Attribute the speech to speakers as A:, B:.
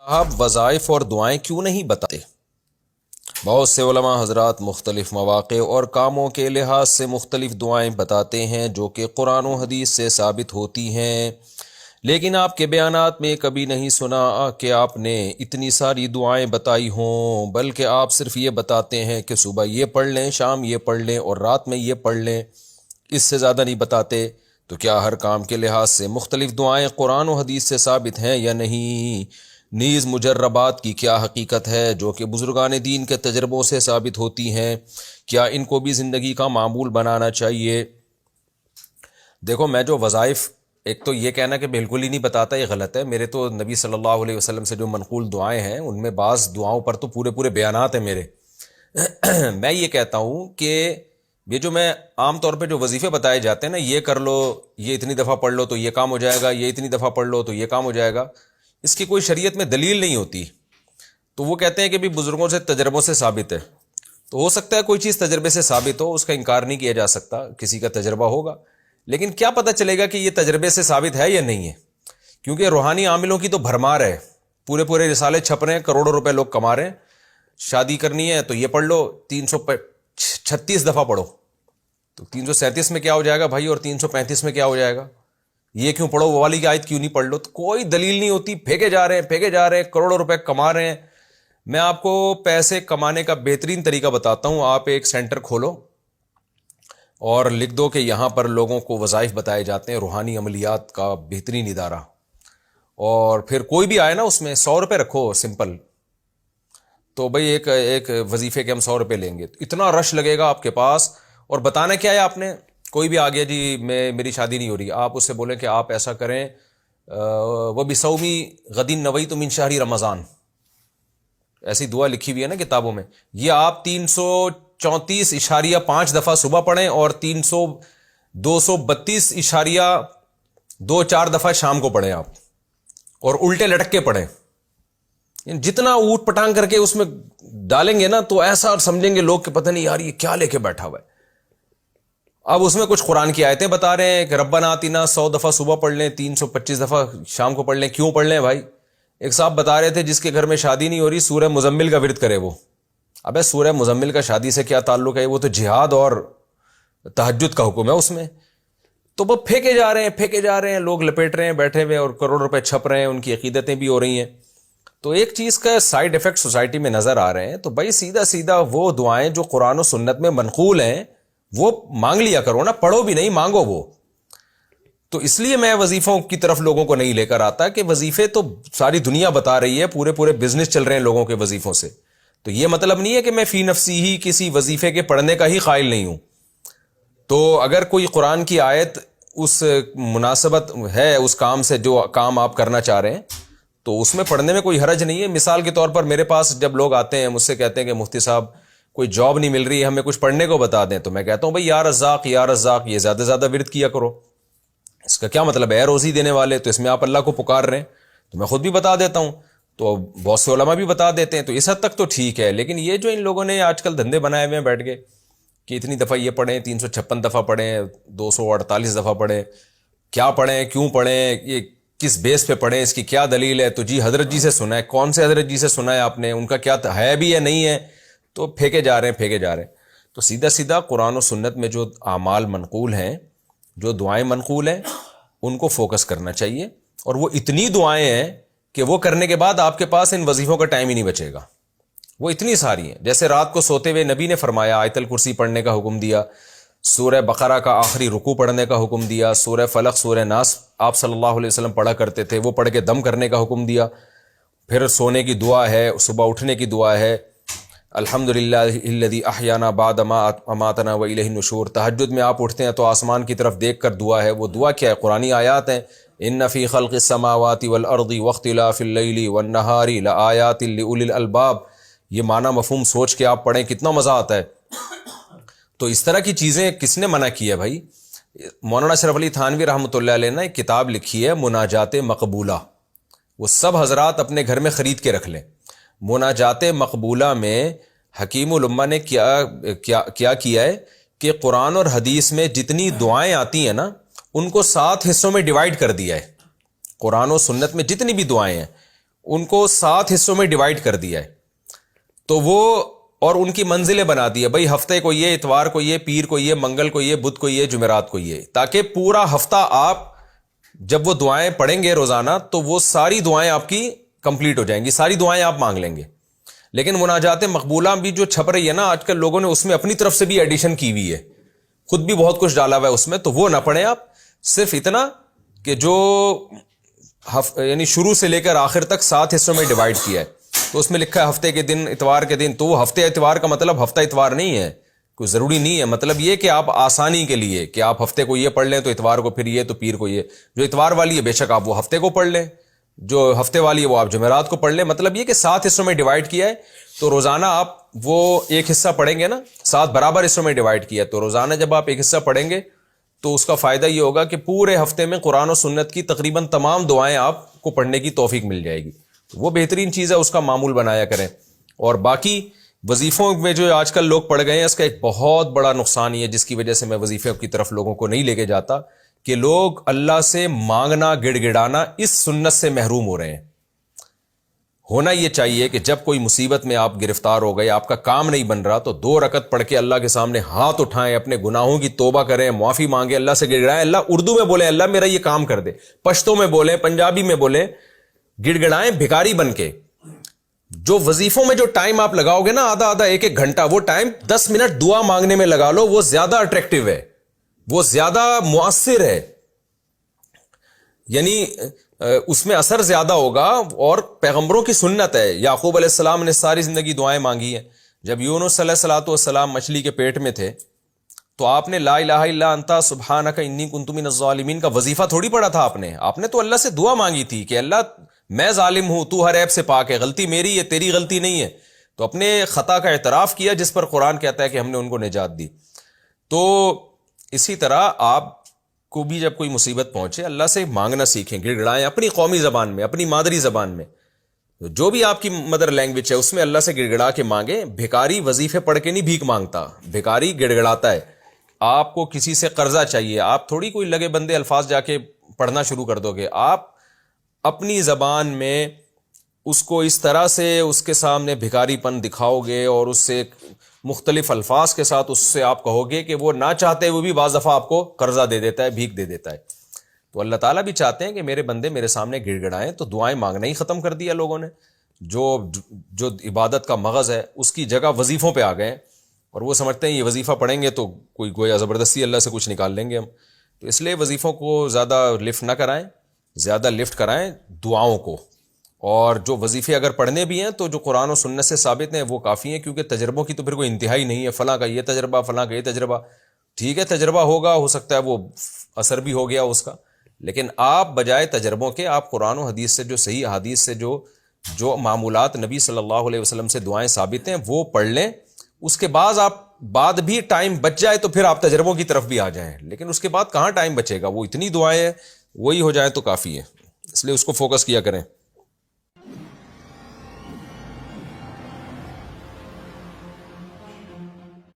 A: آپ وظائف اور دعائیں کیوں نہیں بتاتے؟ بہت سے علماء حضرات مختلف مواقع اور کاموں کے لحاظ سے مختلف دعائیں بتاتے ہیں جو کہ قرآن و حدیث سے ثابت ہوتی ہیں، لیکن آپ کے بیانات میں کبھی نہیں سنا کہ آپ نے اتنی ساری دعائیں بتائی ہوں، بلکہ آپ صرف یہ بتاتے ہیں کہ صبح یہ پڑھ لیں، شام یہ پڑھ لیں اور رات میں یہ پڑھ لیں، اس سے زیادہ نہیں بتاتے۔ تو کیا ہر کام کے لحاظ سے مختلف دعائیں قرآن و حدیث سے ثابت ہیں یا نہیں؟ نیز مجربات کی کیا حقیقت ہے جو کہ بزرگان دین کے تجربوں سے ثابت ہوتی ہیں؟ کیا ان کو بھی زندگی کا معمول بنانا چاہیے؟ دیکھو، میں جو وظائف، ایک تو یہ کہنا کہ بالکل ہی نہیں بتاتا، یہ غلط ہے۔ میرے تو نبی صلی اللہ علیہ وسلم سے جو منقول دعائیں ہیں ان میں بعض دعاؤں پر تو پورے بیانات ہیں میرے۔ میں یہ کہتا ہوں کہ یہ جو میں عام طور پہ جو وظیفے بتائے جاتے ہیں نا، یہ کر لو، یہ اتنی دفعہ پڑھ لو تو یہ کام ہو جائے گا، یہ اتنی دفعہ پڑھ لو تو یہ کام ہو جائے گا، اس کی کوئی شریعت میں دلیل نہیں ہوتی۔ تو وہ کہتے ہیں کہ بھی بزرگوں سے تجربوں سے ثابت ہے، تو ہو سکتا ہے کوئی چیز تجربے سے ثابت ہو، اس کا انکار نہیں کیا جا سکتا، کسی کا تجربہ ہوگا، لیکن کیا پتہ چلے گا کہ یہ تجربے سے ثابت ہے یا نہیں ہے؟ کیونکہ روحانی عاملوں کی تو بھرمار ہے، پورے رسالے چھپ رہے ہیں، کروڑوں روپے لوگ کما رہے ہیں۔ شادی کرنی ہے تو یہ پڑھ لو، 336 دفعہ پڑھو، تو 337 میں کیا ہو جائے گا بھائی، اور 335 میں کیا ہو جائے گا؟ یہ کیوں پڑھو، وہ والی کی آیت کیوں نہیں پڑھ لو؟ تو کوئی دلیل نہیں ہوتی، پھینکے جا رہے ہیں، کروڑوں روپے کما رہے ہیں۔ میں آپ کو پیسے کمانے کا بہترین طریقہ بتاتا ہوں۔ آپ ایک سینٹر کھولو اور لکھ دو کہ یہاں پر لوگوں کو وظائف بتائے جاتے ہیں، روحانی عملیات کا بہترین ادارہ، اور پھر کوئی بھی آئے نا، اس میں 100 روپے رکھو سمپل، تو بھئی ایک وظیفے کے ہم 100 روپے لیں گے، اتنا رش لگے گا آپ کے پاس۔ اور بتانا کیا ہے آپ نے؟ کوئی بھی آ گیا جی میری شادی نہیں ہو رہی، آپ اس سے بولیں کہ آپ ایسا کریں، وہ بصومی غدین نویت من شہر رمضان، ایسی دعا لکھی ہوئی ہے نا کتابوں میں، یہ آپ 334.5 دفعہ صبح پڑھیں اور 232.4 دفعہ شام کو پڑھیں آپ، اور الٹے لٹک کے پڑھیں۔ جتنا اوٹ پٹانگ کر کے اس میں ڈالیں گے نا تو ایسا سمجھیں گے لوگ کہ پتہ نہیں یار یہ کیا لے کے بیٹھا ہوا ہے۔ اب اس میں کچھ قرآن کی آیتیں بتا رہے ہیں کہ ربنا آتنا 100 دفعہ صبح پڑھ لیں، 325 دفعہ شام کو پڑھ لیں۔ کیوں پڑھ لیں بھائی؟ ایک صاحب بتا رہے تھے جس کے گھر میں شادی نہیں ہو رہی، سورہ مزمل کا ورد کرے وہ۔ ابے سورہ مزمل کا شادی سے کیا تعلق ہے؟ وہ تو جہاد اور تہجد کا حکم ہے اس میں۔ تو وہ پھینکے جا رہے ہیں، لوگ لپیٹ رہے ہیں بیٹھے ہوئے، اور کروڑ روپے چھپ رہے ہیں، ان کی عقیدتیں بھی ہو رہی ہیں۔ تو ایک چیز کا سائیڈ ایفیکٹ سوسائٹی میں نظر آ رہے ہیں، تو بھائی سیدھا وہ دعائیں جو قرآن و سنت میں منقول ہیں وہ مانگ لیا کرو نا، پڑھو بھی نہیں، مانگو وہ۔ تو اس لیے میں وظیفوں کی طرف لوگوں کو نہیں لے کر آتا کہ وظیفے تو ساری دنیا بتا رہی ہے، پورے بزنس چل رہے ہیں لوگوں کے وظیفوں سے۔ تو یہ مطلب نہیں ہے کہ میں فی نفسی ہی کسی وظیفے کے پڑھنے کا ہی قائل نہیں ہوں۔ تو اگر کوئی قرآن کی آیت اس مناسبت ہے اس کام سے، جو کام آپ کرنا چاہ رہے ہیں، تو اس میں پڑھنے میں کوئی حرج نہیں ہے۔ مثال کے طور پر میرے پاس جب لوگ آتے ہیں، مجھ سے کہتے ہیں کہ مفتی صاحب کوئی جاب نہیں مل رہی ہے، ہمیں کچھ پڑھنے کو بتا دیں، تو میں کہتا ہوں بھئی یا رزاق یہ زیادہ ورد کیا کرو۔ اس کا کیا مطلب ہے؟ روزی دینے والے، تو اس میں آپ اللہ کو پکار رہے ہیں، تو میں خود بھی بتا دیتا ہوں، تو بہت سے علماء بھی بتا دیتے ہیں، تو اس حد تک تو ٹھیک ہے۔ لیکن یہ جو ان لوگوں نے آج کل دھندے بنائے ہوئے ہیں بیٹھ کے کہ اتنی دفعہ یہ پڑھیں، 356 دفعہ پڑھیں، 248 دفعہ پڑھیں، کیا پڑھیں، کیوں پڑھیں، یہ کس بیس پہ پڑھیں، اس کی کیا دلیل ہے؟ تو جی حضرت جی سے سنا ہے۔ کون سے حضرت جی سے سنا ہے آپ نے؟ ان کا کیا ہے بھی یا نہیں ہے؟ تو پھینکے جا رہے ہیں۔ تو سیدھا قرآن و سنت میں جو اعمال منقول ہیں، جو دعائیں منقول ہیں، ان کو فوکس کرنا چاہیے۔ اور وہ اتنی دعائیں ہیں کہ وہ کرنے کے بعد آپ کے پاس ان وظیفوں کا ٹائم ہی نہیں بچے گا، وہ اتنی ساری ہیں۔ جیسے رات کو سوتے ہوئے نبی نے فرمایا، آیت الکرسی پڑھنے کا حکم دیا، سورہ بقرہ کا آخری رکوع پڑھنے کا حکم دیا، سورہ فلق، سورہ ناس آپ صلی اللہ علیہ وسلم پڑھا کرتے تھے، وہ پڑھ کے دم کرنے کا حکم دیا۔ پھر سونے کی دعا ہے، صبح اٹھنے کی دعا ہے، الحمدللہ الذی احیانا بعد ما اماتنا والیہ النشور۔ تہجد میں آپ اٹھتے ہیں تو آسمان کی طرف دیکھ کر دعا ہے، وہ دعا کیا ہے؟ قرآنی آیات ہیں، ان فی خلق السماوات والارض واختلاف اللیل والنہار لآیات لأولی الالباب۔ یہ معنی مفہوم سوچ کے آپ پڑھیں، کتنا مزہ آتا ہے۔ تو اس طرح کی چیزیں کس نے منع کی ہے بھائی؟ مولانا اشرف علی تھانوی رحمۃ اللہ علیہ نے ایک کتاب لکھی ہے مناجات مقبولہ، وہ سب حضرات اپنے گھر میں خرید کے رکھ لیں۔ مناجات مقبولہ میں حکیم الامہ نے کیا ہے کہ قرآن اور حدیث میں جتنی دعائیں آتی ہیں نا، ان کو 7 حصوں میں ڈیوائیڈ کر دیا ہے۔ قرآن و سنت میں جتنی بھی دعائیں ہیں ان کو 7 حصوں میں ڈیوائڈ کر دیا ہے. تو وہ اور ان کی منزلیں بنا دی ہے, بھائی ہفتے کو یہ, اتوار کو یہ, پیر کو یہ, منگل کو یہ, بدھ کو یہ, جمعرات کو یہ, تاکہ پورا ہفتہ آپ جب وہ دعائیں پڑھیں گے روزانہ تو وہ ساری دعائیں آپ کی کمپلیٹ ہو جائیں گی, ساری دعائیں آپ مانگ لیں گے. لیکن مناجات مقبولہ بھی جو چھپ رہی ہے نا آج کل, لوگوں نے اس میں اپنی طرف سے بھی ایڈیشن کی ہوئی ہے, خود بھی بہت کچھ ڈالا ہوا ہے اس میں, تو وہ نہ پڑھیں آپ. صرف اتنا کہ جو یعنی شروع سے لے کر آخر تک 7 حصوں میں ڈیوائڈ کیا ہے, تو اس میں لکھا ہے ہفتے کے دن, اتوار کے دن. تو وہ ہفتے اتوار کا مطلب ہفتہ اتوار نہیں ہے, کوئی ضروری نہیں ہے. مطلب یہ کہ آپ آسانی کے لیے کہ آپ ہفتے کو یہ پڑھ لیں تو اتوار کو پھر یہ, تو پیر کو یہ. جو اتوار والی ہے بے شک آپ وہ ہفتے کو پڑھ لیں, جو ہفتے والی ہے وہ آپ جمعرات کو پڑھ لیں. مطلب یہ کہ 7 حصوں میں ڈیوائڈ کیا ہے, تو روزانہ آپ وہ ایک حصہ پڑھیں گے نا, 7 برابر حصوں میں ڈیوائڈ کیا ہے, تو روزانہ جب آپ ایک حصہ پڑھیں گے تو اس کا فائدہ یہ ہوگا کہ پورے ہفتے میں قرآن و سنت کی تقریباً تمام دعائیں آپ کو پڑھنے کی توفیق مل جائے گی. وہ بہترین چیز ہے, اس کا معمول بنایا کریں. اور باقی وظیفوں میں جو آج کل لوگ پڑھ گئے ہیں, اس کا ایک بہت بڑا نقصان یہ ہے, جس کی وجہ سے میں وظیفے کی طرف لوگوں کو نہیں لے کے جاتا, کہ لوگ اللہ سے مانگنا, گڑ گڑانا اس سنت سے محروم ہو رہے ہیں. ہونا یہ چاہیے کہ جب کوئی مصیبت میں آپ گرفتار ہو گئے, آپ کا کام نہیں بن رہا, تو 2 رکعت پڑھ کے اللہ کے سامنے ہاتھ اٹھائیں, اپنے گناہوں کی توبہ کریں, معافی مانگیں, اللہ سے گڑ گڑائیں. اللہ اردو میں بولیں اللہ میرا یہ کام کر دے, پشتو میں بولیں, پنجابی میں بولیں, گڑ گڑائیں بھکاری بن کے. جو وظیفوں میں جو ٹائم آپ لگاؤ گے نا, آدھا آدھا 1-1 گھنٹہ, وہ ٹائم 10 منٹ دعا مانگنے میں لگا لو, وہ زیادہ اٹریکٹیو ہے, وہ زیادہ مؤثر ہے, یعنی اس میں اثر زیادہ ہوگا. اور پیغمبروں کی سنت ہے, یعقوب علیہ السلام نے ساری زندگی دعائیں مانگی ہیں. جب یونس علیہ الصلوۃ والسلام مچھلی کے پیٹ میں تھے, تو آپ نے لا الہ الا انت سبحانک انی کنت من الظالمین کا وظیفہ تھوڑی پڑھا تھا آپ نے تو اللہ سے دعا مانگی تھی کہ اللہ میں ظالم ہوں, تو ہر عیب سے پاک ہے, غلطی میری ہے, تیری غلطی نہیں ہے. تو اپنے خطا کا اعتراف کیا, جس پر قرآن کہتا ہے کہ ہم نے ان کو نجات دی. تو اسی طرح آپ کو بھی جب کوئی مصیبت پہنچے, اللہ سے مانگنا سیکھیں, گڑ گڑائیں اپنی قومی زبان میں, اپنی مادری زبان میں, جو بھی آپ کی مدر لینگویج ہے اس میں اللہ سے گڑ گڑا کے مانگیں. بھکاری وظیفے پڑھ کے نہیں بھیک مانگتا, بھکاری گڑ گڑاتا ہے. آپ کو کسی سے قرضہ چاہیے, آپ تھوڑی کوئی لگے بندے الفاظ جا کے پڑھنا شروع کر دو گے. آپ اپنی زبان میں اس کو اس طرح سے اس کے سامنے بھکاری پن دکھاؤ گے, اور اس سے مختلف الفاظ کے ساتھ اس سے آپ کہو گے کہ وہ نہ چاہتے ہوئے بھی بعض دفعہ آپ کو قرضہ دے دیتا ہے, بھیک دے دیتا ہے. تو اللہ تعالیٰ بھی چاہتے ہیں کہ میرے بندے میرے سامنے گڑ گڑائیں. تو دعائیں مانگنا ہی ختم کر دیا لوگوں نے, جو عبادت کا مغز ہے اس کی جگہ وظیفوں پہ آ گئے, اور وہ سمجھتے ہیں یہ وظیفہ پڑھیں گے تو کوئی گویا زبردستی اللہ سے کچھ نکال لیں گے ہم. تو اس لیے وظیفوں کو زیادہ لفٹ نہ کرائیں, زیادہ لفٹ کرائیں دعاؤں کو. اور جو وظیفے اگر پڑھنے بھی ہیں تو جو قرآن و سنت سے ثابت ہیں وہ کافی ہیں, کیونکہ تجربوں کی تو پھر کوئی انتہائی نہیں ہے. فلاں کا یہ تجربہ, فلاں کا یہ تجربہ, ٹھیک ہے تجربہ ہوگا, ہو سکتا ہے وہ اثر بھی ہو گیا اس کا, لیکن آپ بجائے تجربوں کے آپ قرآن و حدیث سے, جو صحیح حدیث سے جو معمولات نبی صلی اللہ علیہ وسلم سے دعائیں ثابت ہیں وہ پڑھ لیں. اس کے بعد بھی ٹائم بچ جائے تو پھر آپ تجربوں کی طرف بھی آ جائیں, لیکن اس کے بعد کہاں ٹائم بچے گا, وہ اتنی دعائیں وہی ہو جائے تو کافی ہے. اس لیے اس کو فوکس کیا کریں.